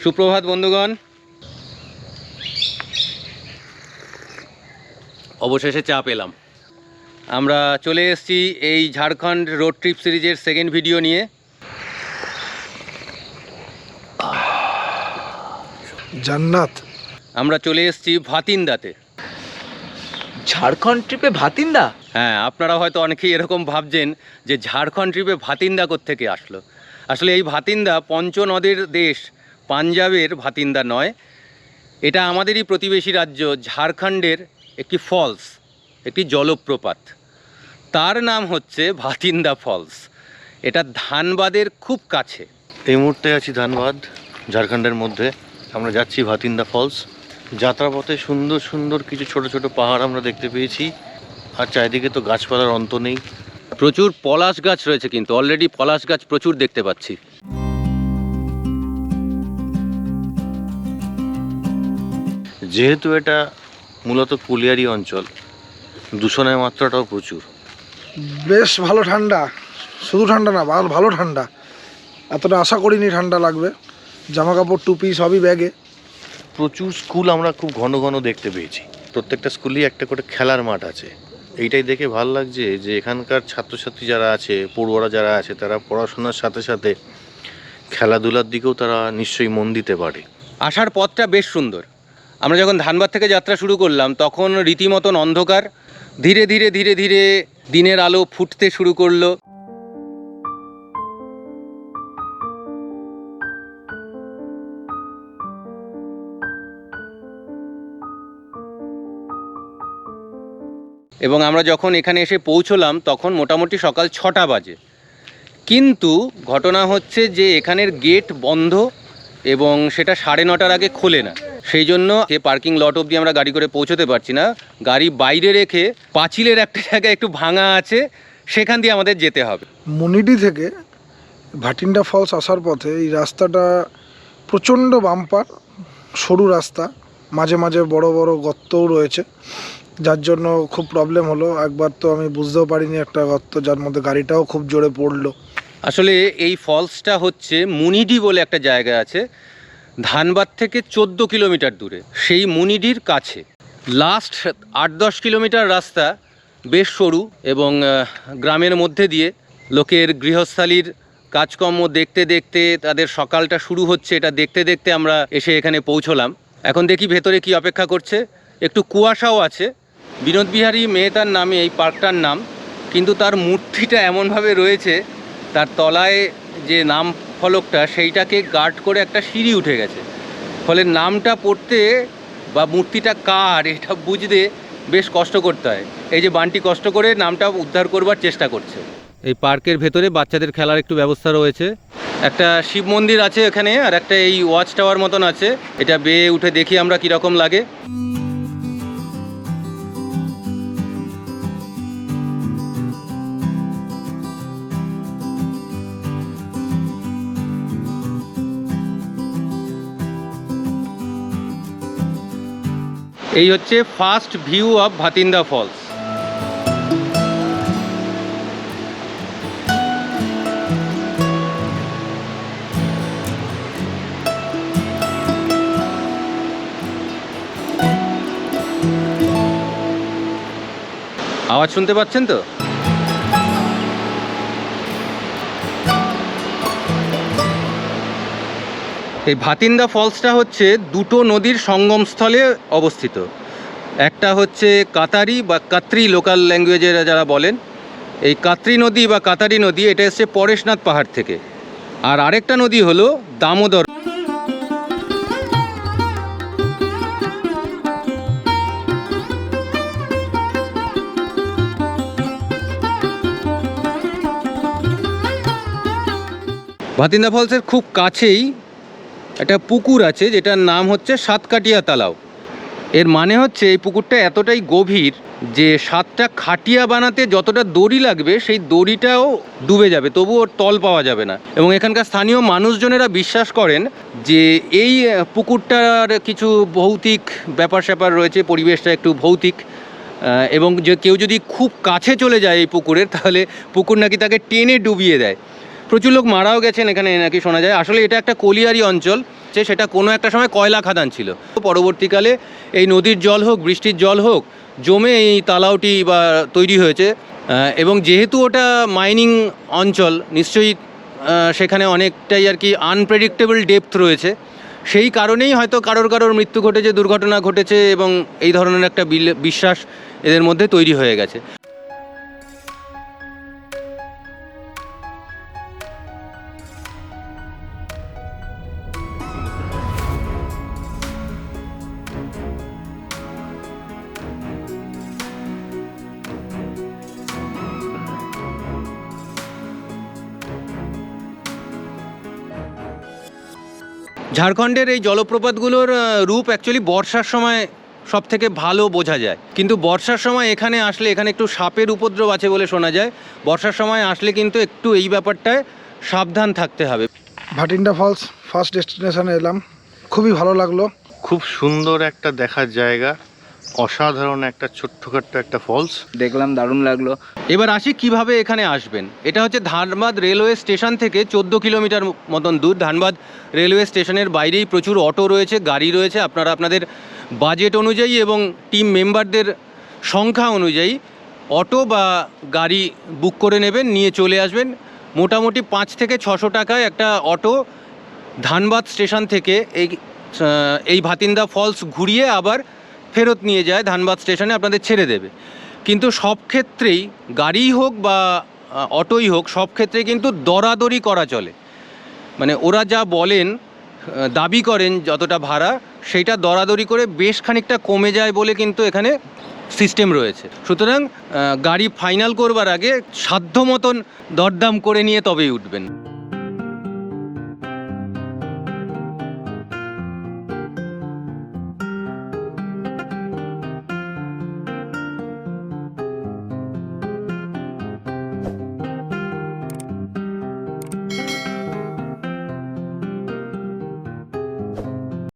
সুপ্রভাত বন্ধুগণ, অবশেষে চা পেলাম। আমরা চলে এসেছি এই ঝাড়খণ্ড রোড ট্রিপ সিরিজের সেকেন্ড ভিডিও নিয়ে। জান্নাত। আমরা চলে এসেছি ভাতিন্দাতে। ঝাড়খণ্ড ট্রিপে ভাতিন্দা? হ্যাঁ, আপনারা হয়তো অনেকেই এরকম ভাবছেন যে ঝাড়খণ্ড ট্রিপে ভাতিন্দা কোত্থেকে আসলো। আসলে এই ভাতিন্দা পঞ্চনদের দেশ পাঞ্জাবের ভাতিন্দা নয়, এটা আমাদেরই প্রতিবেশী রাজ্য ঝাড়খণ্ডের একটি ফলস, একটি জলপ্রপাত। তার নাম হচ্ছে ভাতিন্দা ফলস। এটা ধানবাদের খুব কাছে। এই মুহূর্তে আছি ধানবাদ, ঝাড়খণ্ডের মধ্যে। আমরা যাচ্ছি ভাতিন্দা ফলস। যাত্রাপথে সুন্দর সুন্দর কিছু ছোট ছোট পাহাড় আমরা দেখতে পেয়েছি, আর চারিদিকে তো গাছপালার অন্ত নেই। প্রচুর পলাশ গাছ রয়েছে, কিন্তু অলরেডি পলাশ গাছ প্রচুর দেখতে পাচ্ছি। যেহেতু এটা মূলত কুলিয়ারি অঞ্চল, দূষণের মাত্রাটাও প্রচুর। বেশ ভালো ঠান্ডা, শুধু ঠান্ডা না, ভালো ঠান্ডা। এতটা আশা করিনি ঠান্ডা লাগবে। জামা কাপড়, টুপি সবই ব্যাগে। প্রচুর স্কুল আমরা খুব ঘন ঘন দেখতে পেয়েছি। প্রত্যেকটা স্কুলেই একটা করে খেলার মাঠ আছে। এইটাই দেখে ভালো লাগছে যে এখানকার ছাত্রছাত্রী যারা আছে, পড়ুয়ারা যারা আছে, তারা পড়াশোনার সাথে সাথে খেলাধুলার দিকেও তারা নিশ্চয়ই মন দিতে পারে। আসার পথটা বেশ সুন্দর। আমরা যখন ধানবাদ থেকে যাত্রা শুরু করলাম তখন রীতিমতন অন্ধকার। ধীরে ধীরে ধীরে ধীরে দিনের আলো ফুটতে শুরু করলো। এবং আমরা যখন এখানে এসে পৌঁছলাম তখন মোটামুটি সকাল 6টা বাজে। কিন্তু ঘটনা হচ্ছে যে এখানের গেট বন্ধ এবং সেটা 9:30টার আগে খোলে না। সেই জন্য পার্কিং লট অবধি আমরা গাড়ি করে পৌঁছতে পারছি না। গাড়ি বাইরে রেখে পাঁচিলের একটা জায়গায় একটু ভাঙা আছে, সেখান দিয়ে আমাদের যেতে হবে। মনিডি থেকে ভাটিন্ডা ফলস আসার পথে এই রাস্তাটা প্রচণ্ড বাম্পার, সরু রাস্তা, মাঝে মাঝে বড় বড় গর্তও রয়েছে, যার জন্য খুব প্রবলেম হলো। একবার তো আমি বুঝতেও পারিনি একটা গর্ত, যার মধ্যে গাড়িটাও খুব জোরে পড়লো। আসলে এই ফলসটা হচ্ছে মুনিডি বলে একটা জায়গা আছে, ধানবাদ থেকে 14 কিলোমিটার দূরে। সেই মুনিডির কাছে লাস্ট 8-10 কিলোমিটার রাস্তা বেশ সরু এবং গ্রামের মধ্যে দিয়ে লোকের গৃহস্থালির কাজকর্ম দেখতে দেখতে তাদের সকালটা শুরু হচ্ছে। এটা দেখতে দেখতে আমরা এসে এখানে পৌঁছলাম। এখন দেখি ভেতরে কি অপেক্ষা করছে। একটু কুয়াশাও আছে। বিনোদ বিহারী মেহতার নামে এই পার্কটার নাম, কিন্তু তার মূর্তিটা এমনভাবে রয়েছে, তার তলায় যে নাম ফলকটা সেইটাকে গার্ড করে একটা সিঁড়ি উঠে গেছে। ফলে নামটা পড়তে বা মূর্তিটা কার এটা বুঝতে বেশ কষ্ট করতে হয়। এই যে বানটি কষ্ট করে নামটা উদ্ধার করবার চেষ্টা করছে। এই পার্কের ভেতরে বাচ্চাদের খেলার একটু ব্যবস্থা রয়েছে। একটা শিব মন্দির আছে এখানে, আর একটা এই ওয়াচ টাওয়ার মতন আছে। এটা বেয়ে উঠে দেখি আমরা কীরকম লাগে। এই হচ্ছে first view of Bathinda false. আওয়াজ শুনতে পাচ্ছেন তো? এই ভাতিন্দা ফলসটা হচ্ছে দুটো নদীর সঙ্গমস্থলে অবস্থিত। একটা হচ্ছে কাতারি বা কাত্রি, লোকাল ল্যাঙ্গুয়েজে যারা বলেন। এই কাত্রি নদী বা কাতারি নদী এটা এসছে পরেশনাথ পাহাড় থেকে। আর আরেকটা নদী হলো দামোদর। ভাতিন্দা ফলসের খুব কাছেই একটা পুকুর আছে যেটার নাম হচ্ছে সাতকাটিয়া তালাও। এর মানে হচ্ছে এই পুকুরটা এতটাই গভীর যে 7টা খাটিয়া বানাতে যতটা দড়ি লাগবে সেই দড়িটাও ডুবে যাবে, তবুও তল পাওয়া যাবে না। এবং এখানকার স্থানীয় মানুষজনেরা বিশ্বাস করেন যে এই পুকুরটার কিছু ভৌতিক ব্যাপার স্যাপার রয়েছে, পরিবেশটা একটু ভৌতিক, এবং যে কেউ যদি খুব কাছে চলে যায় এই পুকুরের, তাহলে পুকুর নাকি তাকে টেনে ডুবিয়ে দেয়। প্রচুর লোক মারাও গেছেন এখানে নাকি শোনা যায়। আসলে এটা একটা কলিয়ারি অঞ্চল, সেটা কোনো একটা সময় কয়লা খাদান ছিল। পরবর্তীকালে এই নদীর জল হোক, বৃষ্টির জল হোক, জমে এই তালাওটি বা তৈরি হয়েছে। এবং যেহেতু ওটা মাইনিং অঞ্চল, নিশ্চয়ই সেখানে অনেকটাই আর কি আনপ্রেডিক্টেবল ডেপথ রয়েছে। সেই কারণেই হয়তো কারোর মৃত্যু ঘটেছে, দুর্ঘটনা ঘটেছে, এবং এই ধরনের একটা বিশ্বাস এদের মধ্যে তৈরি হয়ে গেছে। ঝাড়খণ্ডের এই জলপ্রপাতগুলোর রূপ অ্যাকচুয়ালি বর্ষার সময় সব থেকে ভালো বোঝা যায়, কিন্তু বর্ষার সময় এখানে আসলে এখানে একটু সাপের উপদ্রব আছে বলে শোনা যায়। বর্ষার সময় আসলে কিন্তু একটু এই ব্যাপারটায় সাবধান থাকতে হবে। ভাটিন্ডা ফলস ফার্স্ট ডেস্টিনেশনে এলাম, খুবই ভালো লাগলো। খুব সুন্দর একটা দেখার জায়গা, অসাধারণ একটা ছোট্টখাট্ট একটা ফলস দেখলাম, দারুণ লাগলো। এবার আসি কিভাবে এখানে আসবেন। এটা হচ্ছে ধানবাদ রেলওয়ে স্টেশন থেকে 14 কিলোমিটার মতন দূর। ধানবাদ রেলওয়ে স্টেশনের বাইরেই প্রচুর অটো রয়েছে, গাড়ি রয়েছে। আপনারা আপনাদের বাজেট অনুযায়ী এবং টিম মেম্বারদের সংখ্যা অনুযায়ী অটো বা গাড়ি বুক করে নেবেন, নিয়ে চলে আসবেন। মোটামুটি 5 থেকে 600 টাকায় একটা অটো ধানবাদ স্টেশন থেকে এই ভাতিন্দা ফলস ঘুরিয়ে আবার ফেরত নিয়ে যায় ধানবাদ স্টেশনে, আপনাদের ছেড়ে দেবে। কিন্তু সব ক্ষেত্রেই গাড়িই হোক বা অটোই হোক, সব ক্ষেত্রে কিন্তু দরাদরি করা চলে। মানে ওরা যা বলেন, দাবি করেন যতটা ভাড়া, সেইটা দরাদরি করে বেশ খানিকটা কমে যায় বলে কিন্তু এখানে সিস্টেম রয়েছে। সুতরাং গাড়ি ফাইনাল করবার আগে সাধ্য মতন দরদাম করে নিয়ে তবেই উঠবেন।